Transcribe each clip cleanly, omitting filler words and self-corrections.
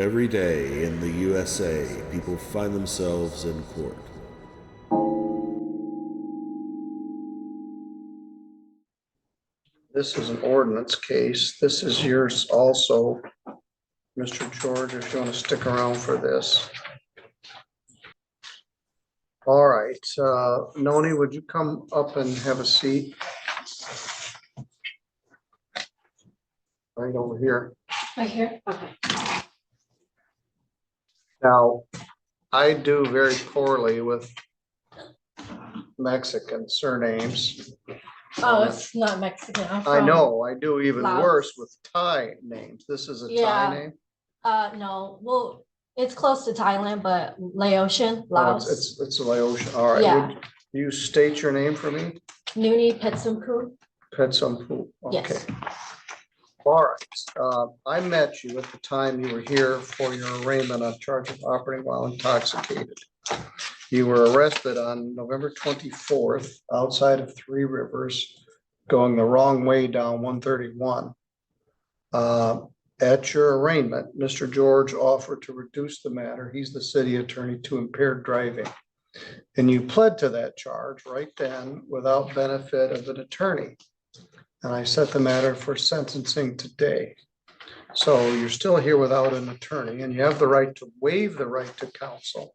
Every day in the USA, people find themselves in court. This is an ordinance case. This is yours also, Mr. George, if you want to stick around for this. All right, Noni, would you come up and have a seat? Right over here. Right here? Okay. Now, I do very poorly with Mexican surnames. Oh, it's not Mexican. I'm I from, know, I do even Laos. worse with Thai names. This is a Thai Yeah. name? No. Well, it's close to Thailand, but Laotian, Oh, Laos. it's Laotian. All right. Yeah. Would you state your name for me? Nuni Petsumpu. Petsumpu. Okay. Yes. All right. I met you at the time you were here for your arraignment on charge of operating while intoxicated. You were arrested on November 24th outside of Three Rivers, going the wrong way down 131. At your arraignment, Mr. George offered to reduce the matter, he's the city attorney, to impaired driving. And you pled to that charge right then without benefit of an attorney. And I set the matter for sentencing today. So you're still here without an attorney, and you have the right to waive the right to counsel.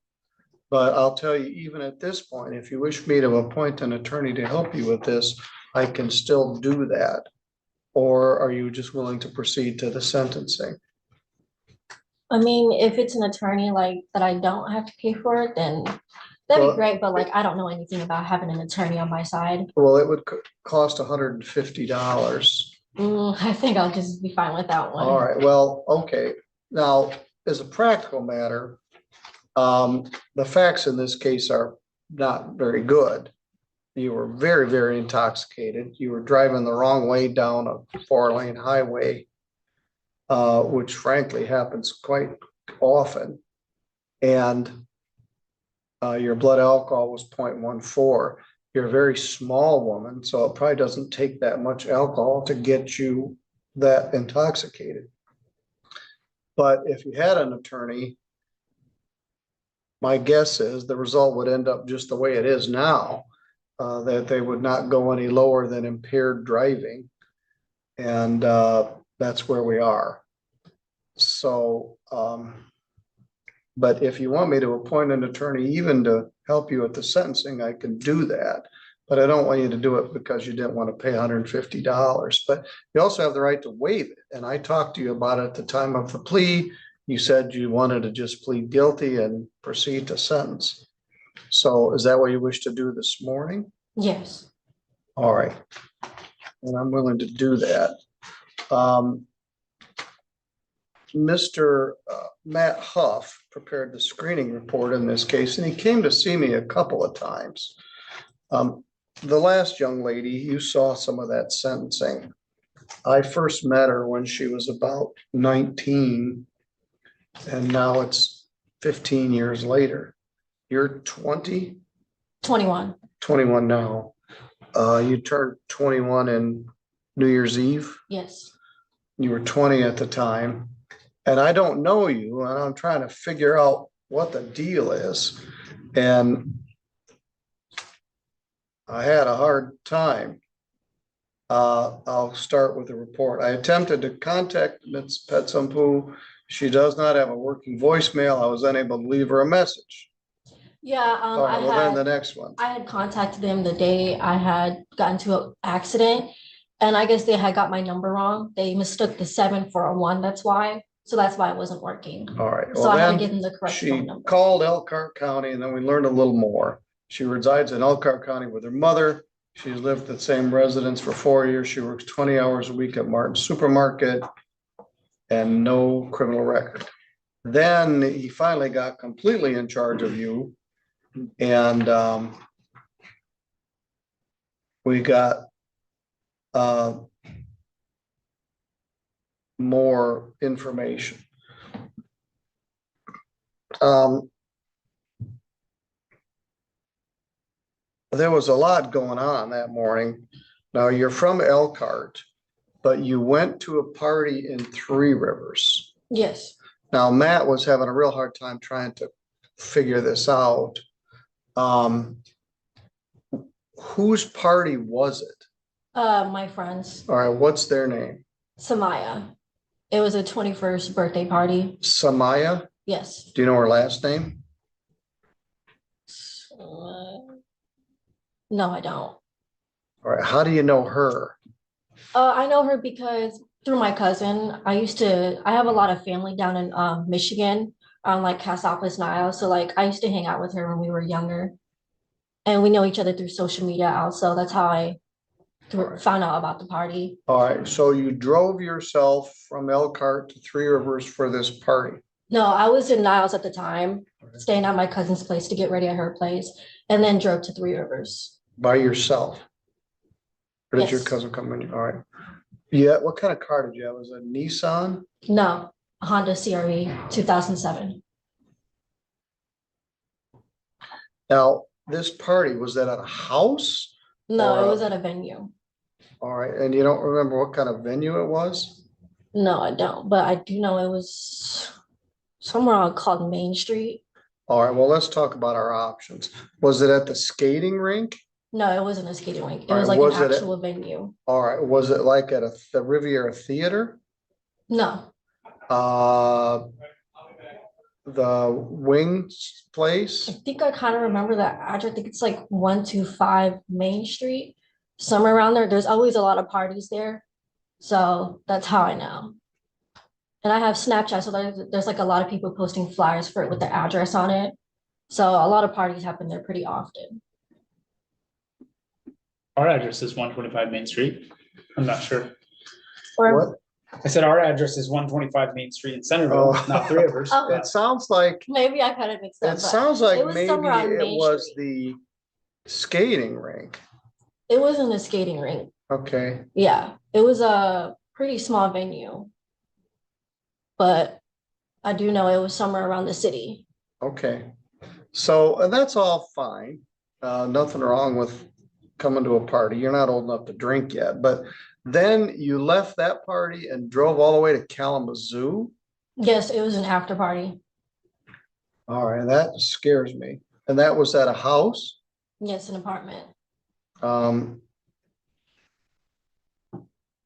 But I'll tell you, even at this point, if you wish me to appoint an attorney to help you with this, I can still do that. Or are you just willing to proceed to the sentencing? I mean, if it's an attorney like that I don't have to pay for it, then that'd be great. But like, I don't know anything about having an attorney on my side. Well, it would cost $150. I think I'll just be fine with that one. All right, well, okay. Now, as a practical matter, the facts in this case are not very good. You were very, very intoxicated. You were driving the wrong way down a 4-lane highway, which frankly happens quite often. And your blood alcohol was 0.14. You're a very small woman, so it probably doesn't take that much alcohol to get you that intoxicated. But if you had an attorney, my guess is the result would end up just the way it is now, that they would not go any lower than impaired driving. And that's where we are. So, but if you want me to appoint an attorney even to help you with the sentencing, I can do that. But I don't want you to do it because you didn't want to pay $150. But you also have the right to waive it. And I talked to you about it at the time of the plea. You said you wanted to just plead guilty and proceed to sentence. So is that what you wish to do this morning? Yes. All right. And I'm willing to do that. Mr. Matt Huff prepared the screening report in this case, and he came to see me a couple of times. The last young lady, you saw some of that sentencing. I first met her when she was about 19, and now it's 15 years later. You're 20? 21. 21 now. You turned 21 in New Year's Eve? Yes. You were 20 at the time. And I don't know you, and I'm trying to figure out what the deal is. And I had a hard time. I'll start with the report. I attempted to contact Ms. Petsumpu. She does not have a working voicemail. I was unable to leave her a message. Yeah. All right, well, then the next one. I had contacted them the day I had gotten to an accident, and I guess they had got my number wrong. They mistook the 7 for a 1. That's why. So that's why it wasn't working. All right. So Well, I had to then give them the correct phone she number. called Elkhart County, and then we learned a little more. She resides in Elkhart County with her mother. She's lived at the same residence for 4 years. She works 20 hours a week at Martin's Supermarket and no criminal record. Then he finally got completely in charge of you. And we got more information. There was a lot going on that morning. Now you're from Elkhart, but you went to a party in Three Rivers. Yes. Now, Matt was having a real hard time trying to figure this out. Whose party was it? My friends, All right, what's their name? Samaya. It was a 21st birthday party. Samaya? Yes. Do you know her last name? Uh, no, I don't. All right, how do you know her? I know her because through my cousin. I have a lot of family down in Michigan, on like Cassopolis, Nile. So like I used to hang out with her when we were younger. And we know each other through social media also. That's how I found out about the party. All right, so you drove yourself from Elkhart to Three Rivers for this party. No, I was in Niles at the time, staying at my cousin's place to get ready at her place, and then drove to Three Rivers. By yourself? Or did your Yes. cousin come in? All right. Yeah, what kind of car did you have? Was it a Nissan? No, a Honda CRV 2007. Now, this party, was that at a house? No, Or it was at a venue. All right, and you don't remember what kind of venue it was? No, I don't, but I do know it was somewhere called Main Street. All right, well, let's talk about our options. Was it at the skating rink? No, it wasn't a skating rink. It All was right, like was an it at- actual venue. All right, was it like at the Riviera Theater? No, Uh, the Wings I place? think I kind of remember that address. I think it's like 125 Main Street, somewhere around there. There's always a lot of parties there. So that's how I know. And I have Snapchat, so there's like a lot of people posting flyers for it with the address on it. So a lot of parties happen there pretty often. Our address is 125 Main Street. I'm not sure. Or What? I said our address is 125 Main Street in Centerville, Oh. not Three Rivers. Oh. It sounds like, maybe I kind of mixed up, it but sounds like it was maybe somewhere on it Main was Street. the skating rink. It wasn't a skating rink. Okay, Yeah, it was a pretty small venue. But I do know it was somewhere around the city. okay. So, and that's all fine. Nothing wrong with coming to a party. You're not old enough to drink yet, but then you left that party and drove all the way to Kalamazoo. Yes, it was an after party. All right, that scares me. And that was at a house. Yes, an apartment.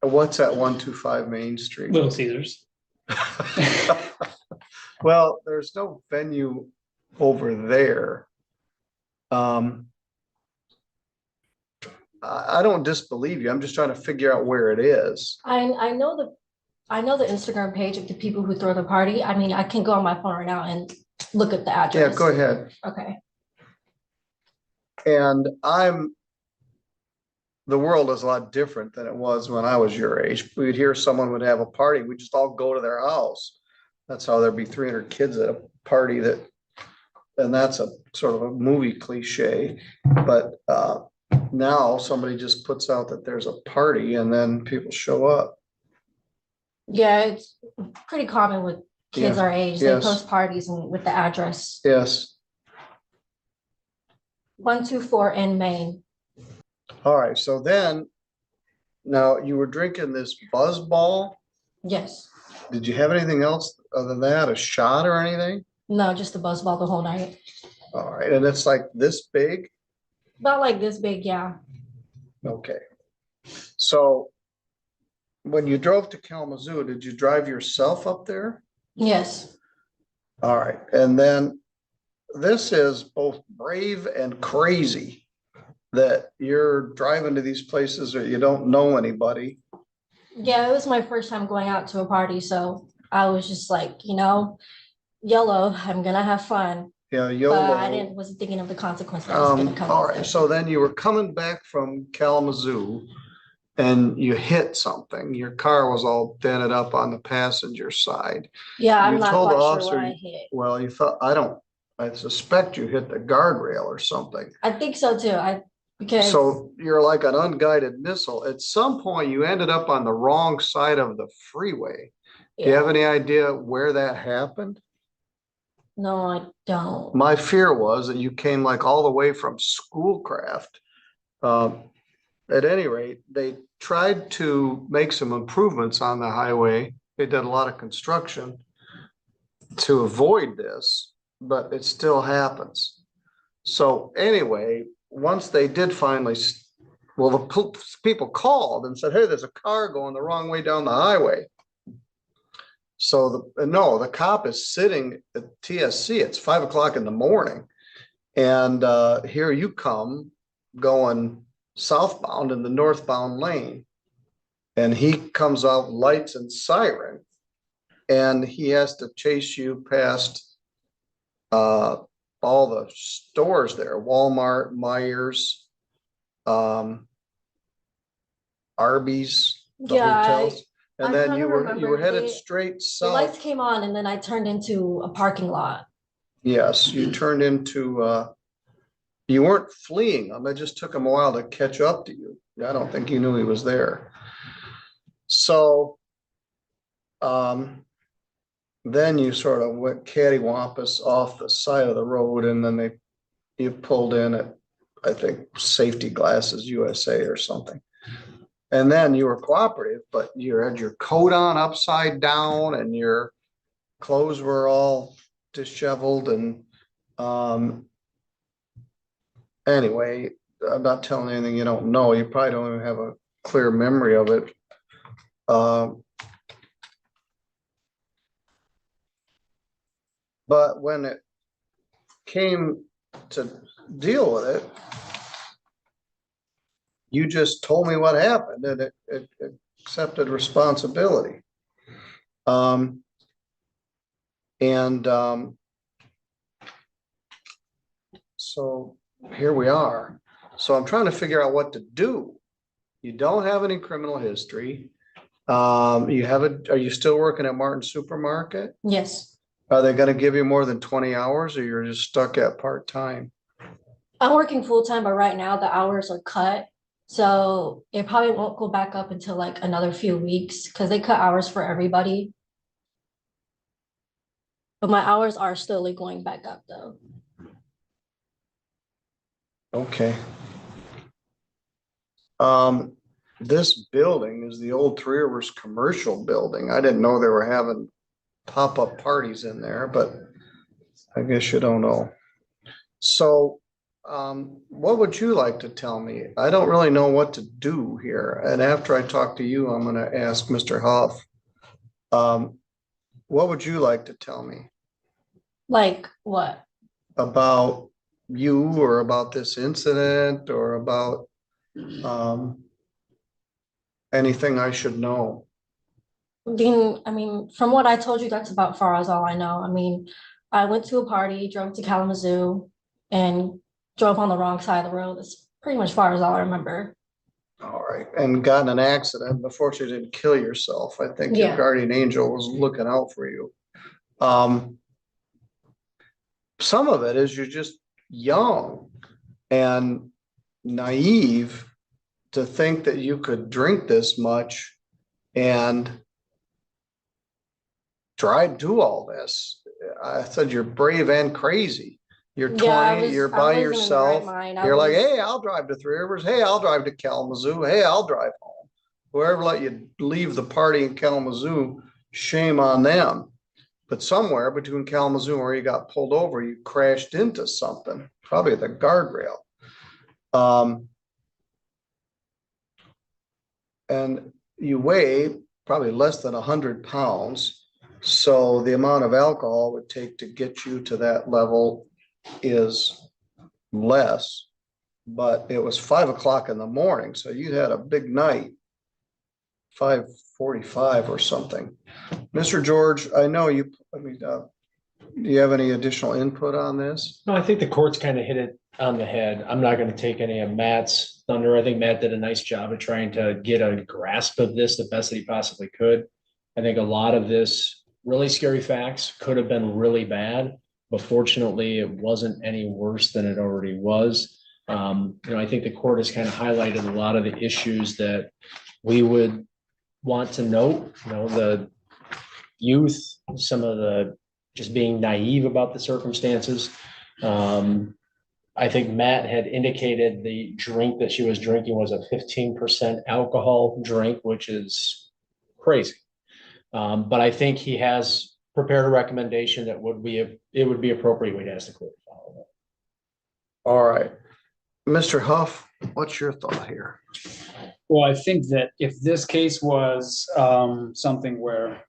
What's at 125 Main Street? Little Caesars. Well, there's no venue over there. I don't disbelieve you. I'm just trying to figure out where it is. I know the Instagram page of the people who throw the party. I mean, I can go on my phone right now and look at the Yeah, address. go ahead. Okay. And the world is a lot different than it was when I was your age. We'd hear someone would have a party, we'd just all go to their house. That's how there'd be 300 kids at a party and that's a sort of a movie cliche. But now somebody just puts out that there's a party and then people show up. Yeah, it's pretty common with kids Yeah. our age. They Yes. post parties and with the address Yes. 124 in Maine. All right. So then, now you were drinking this Buzz Ball. Yes. Did you have anything else other than that? A shot or anything? No, just the buzz ball the whole night. All right. And it's like this big? About like this big, yeah. Okay. So when you drove to Kalamazoo, did you drive yourself up there? Yes. All right. And then this is both brave and crazy that you're driving to these places or you don't know anybody. Yeah, it was my first time going out to a party, so I was just like, YOLO, I'm gonna have fun. Yeah, But I YOLO. wasn't thinking of the consequences that was gonna come All with right, it. so then you were coming back from Kalamazoo and you hit something. Your car was all dented up on the passenger side. Yeah, I'm you not told the quite sure officer what I you- hit. Well, you thought, I suspect you hit the guardrail or something. I think so too. Because So you're like an unguided missile. At some point, you ended up on the wrong side of the freeway. Do you yeah. have any idea where that happened? No, I don't. My fear was that you came like all the way from Schoolcraft. At any rate, they tried to make some improvements on the highway. They did a lot of construction. to avoid this, but it still happens. So anyway, once they did finally, well, the people called and said, hey, there's a car going the wrong way down the highway. So the cop is sitting at TSC. It's 5 o'clock in the morning. And here you come going southbound in the northbound lane. And he comes out lights and siren. And he has to chase you past all the stores there, Walmart, Myers, Arby's, the Yeah, hotels. I'm And then trying you to were remember. headed straight The lights south. came on and then I turned into a parking lot. Yes, you turned into you weren't fleeing him. It just took him a while to catch up to you. I don't think you knew he was there. So then you sort of went cattywampus off the side of the road, and then you pulled in at, I think, Safety Glasses USA or something. And then you were cooperative, but you had your coat on upside down and your clothes were all disheveled. And anyway, I'm not telling you anything you don't know. You probably don't even have a clear memory of it. But when it came to deal with it, you just told me what happened, and it accepted responsibility. So here we are. So I'm trying to figure out what to do. You don't have any criminal history. Are you still working at Martin Supermarket? Yes. Are they gonna give you more than 20 hours, or you're just stuck at part-time? I'm working full time, but right now the hours are cut. So it probably won't go back up until like another few weeks because they cut hours for everybody. But my hours are slowly going back up though. Okay. This building is the old Three Rivers Commercial Building. I didn't know they were having pop-up parties in there, but I guess you don't know. So, what would you like to tell me? I don't really know what to do here. And after I talk to you, I'm gonna ask Mr. Huff. What would you like to tell me Like what? about you, or about this incident, or about anything I should know? I mean, from what I told you, that's about far as all I know. I mean, I went to a party, drove to Kalamazoo, and drove on the wrong side of the road. That's pretty much far as all I remember. All right, and got in an accident. Unfortunately, you didn't kill yourself. I think your Yeah. guardian angel was looking out for you. Some of it is you're just young and naive to think that you could drink this much and do all this. I said you're brave and crazy. You're Yeah, 20, you're I by wasn't in the right yourself. mind. You're like, hey, I'll drive to Three Rivers. Hey, I'll drive to Kalamazoo. Hey, I'll drive home. Whoever let you leave the party in Kalamazoo, shame on them. But somewhere between Kalamazoo and where you got pulled over, you crashed into something, probably the guardrail. And you weigh probably less than 100 pounds. So the amount of alcohol it would take to get you to that level is less. But it was 5 o'clock in the morning, so you had a big night, 5:45 or something. Mr. George, I know you, do you have any additional input on this? No, I think the court's kind of hit it on the head. I'm not going to take any of Matt's thunder. I think Matt did a nice job of trying to get a grasp of this the best that he possibly could. I think a lot of this really scary facts could have been really bad, but fortunately it wasn't any worse than it already was. I think the court has kind of highlighted a lot of the issues that we would want to note, the youth, some of the just being naive about the circumstances. I think Matt had indicated the drink that she was drinking was a 15% alcohol drink, which is crazy. But I think he has prepared a recommendation that it would be appropriate, we'd ask the court to follow it. All right. Mr. Huff, what's your thought here? Well, I think that if this case was something where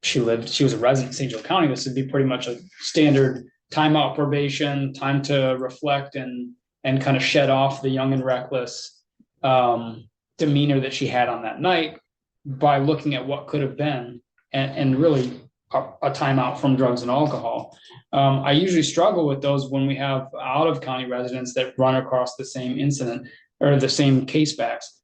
she was a resident of St. Joe County, this would be pretty much a standard timeout probation, time to reflect and kind of shed off the young and reckless demeanor that she had on that night by looking at what could have been and really a timeout from drugs and alcohol. I usually struggle with those when we have out of county residents that run across the same incident or the same case facts.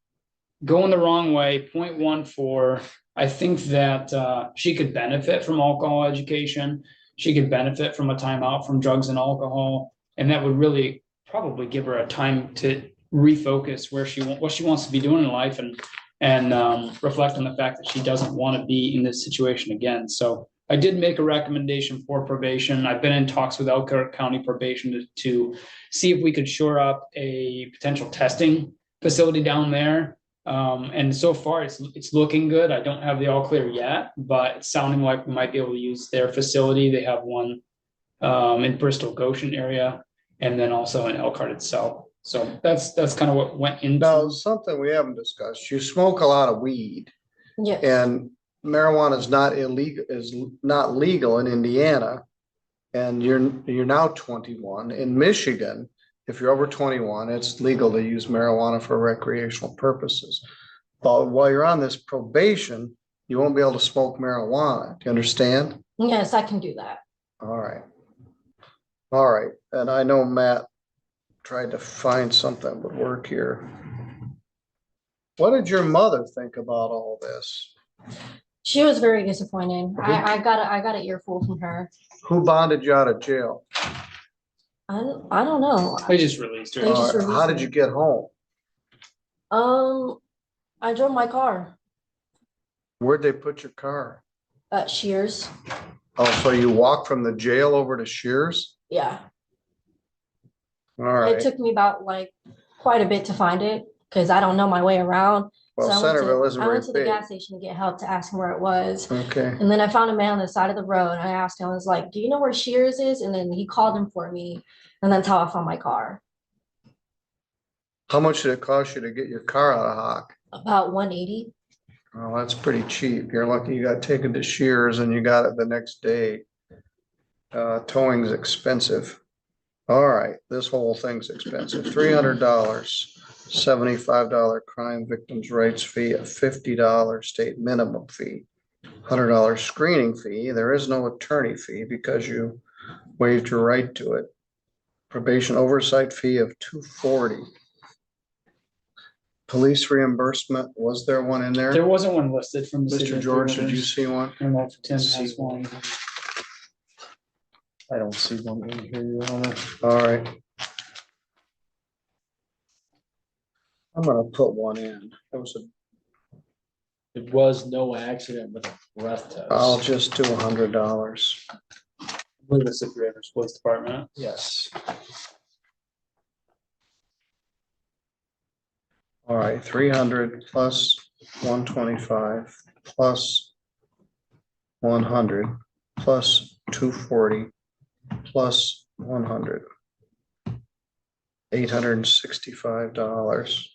Going the wrong way, 0.14. I think that she could benefit from alcohol education. She could benefit from a timeout from drugs and alcohol. And that would really probably give her a time to refocus what she wants to be doing in life and reflect on the fact that she doesn't want to be in this situation again. So I did make a recommendation for probation. I've been in talks with Elkhart County Probation to see if we could shore up a potential testing facility down there. And so far it's looking good. I don't have the all clear yet, but it's sounding like we might be able to use their facility. They have one in Bristol Goshen area and then also in Elkhart itself. So that's kind of what went into. Now, something we haven't discussed, you smoke a lot of weed. Yes. And marijuana is not legal in Indiana. And you're now 21. In Michigan, if you're over 21, it's legal to use marijuana for recreational purposes. But while you're on this probation, you won't be able to smoke marijuana. Do you understand? Yes, I can do that. All right. All right. And I know Matt tried to find something that would work here. What did your mother think about all this? She was very disappointed. I got an earful from her. Who bonded you out of jail? I don't know. They just released her. They just How released did me. you get home? I drove my car Where'd they put your car? at Shears. Oh, so you walked from the jail over to Shears? Yeah. All It right. took me about like quite a bit to find it because I don't know my way around. Well, I went Centerville isn't I very went to the big. gas station to get help to ask him where it was. Okay. And then I found a man on the side of the road. And I asked him, I was like, do you know where Shears is? And then he called him for me. And that's how I found my car. How much did it cost you to get your car out of Hawk? About 180. Oh, that's pretty cheap. You're lucky you got taken to Shears and you got it the next day. Towing's expensive. All right, this whole thing's expensive. $300, $75 crime victims' rights fee, a $50 state minimum fee, $100 screening fee. There is no attorney fee because you waived your right to it. Probation oversight fee of $240. Police reimbursement, was there one in there? There wasn't one listed from the city. Mr. of George, Three did you Rivers. see one? I don't know if Tim has one. I don't see one in here, Your Honor. All right. I'm gonna put one in. That was It was no accident with a breath test. I'll just do $100. With the City of Three Rivers Police Department. Yes. All right, 300 plus 125 plus 100 plus 240 plus 100. $865.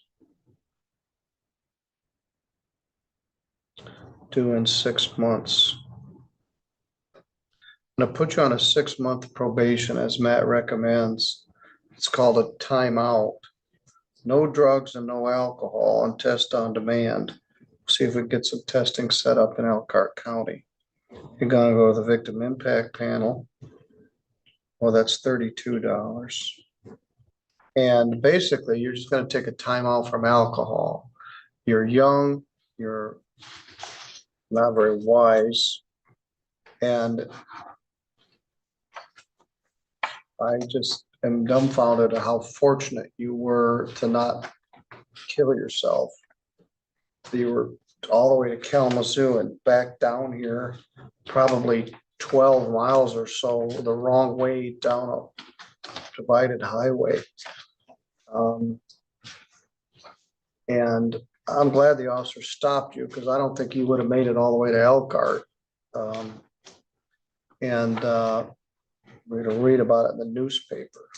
Due in 6 months. I'm gonna put you on a 6-month probation as Matt recommends. It's called a timeout. No drugs and no alcohol and test on demand. See if we can get some testing set up in Elkhart County. You're gonna go to the victim impact panel. Well, that's $32. And basically, you're just gonna take a timeout from alcohol. You're young, you're not very wise. And I just am dumbfounded at how fortunate you were to not kill yourself. You were all the way to Kalamazoo and back down here, probably 12 miles or so the wrong way down a divided highway. And I'm glad the officer stopped you because I don't think you would have made it all the way to Elkhart. and we're gonna read about it in the newspaper.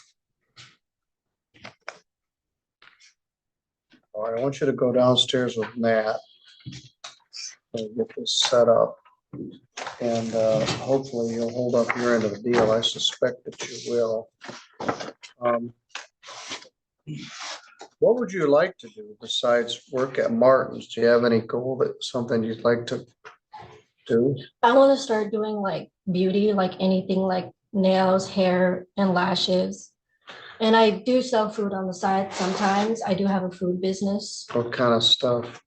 All right, I want you to go downstairs with Matt and get this set up. And hopefully you'll hold up your end of the deal. I suspect that you will. What would you like to do besides work at Martin's? Do you have any goal that something you'd like to do? I want to start doing like beauty, like anything like nails, hair, and lashes. And I do sell food on the side sometimes. I do have a food business. What kind of stuff?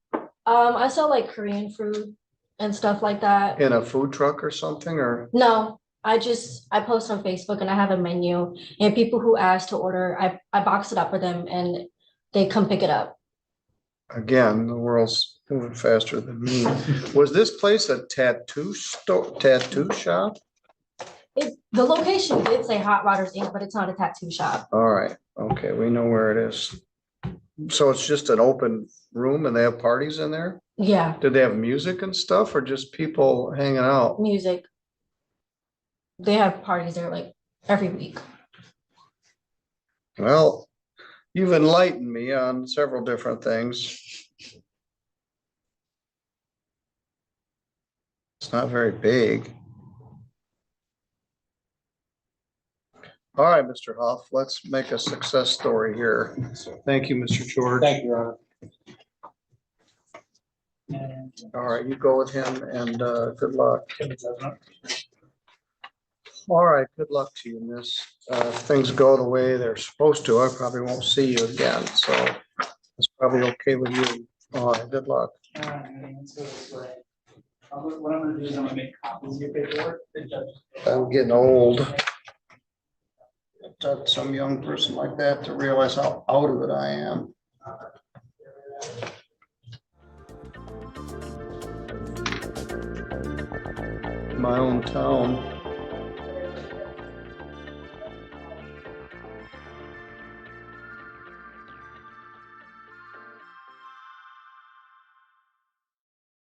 I sell like Korean food and stuff like that. In a food truck or something, or? No, I post on Facebook and I have a menu, and people who ask to order, I box it up for them and they come pick it up. Again, the world's moving faster than me. Was this place a tattoo shop? The location did say Hot Rodders Inc., but it's not a tattoo shop. All right, okay, we know where it is. So it's just an open room and they have parties in there? Yeah, Did they have music and stuff or just people hanging out? music. They have parties there like every week. Well, you've enlightened me on several different things. It's not very big. All right, Mr. Huff, let's make a success story here. Thank you, Mr. George. Thank you, Your Honor. All right, you go with him and good luck. All right, good luck to you, miss. If things go the way they're supposed to, I probably won't see you again, so it's probably okay with you. All right, good luck. What I'm gonna do is I'm gonna make copies of your paperwork. I'm getting old. It took some young person like that to realize how out of it I am. My own town.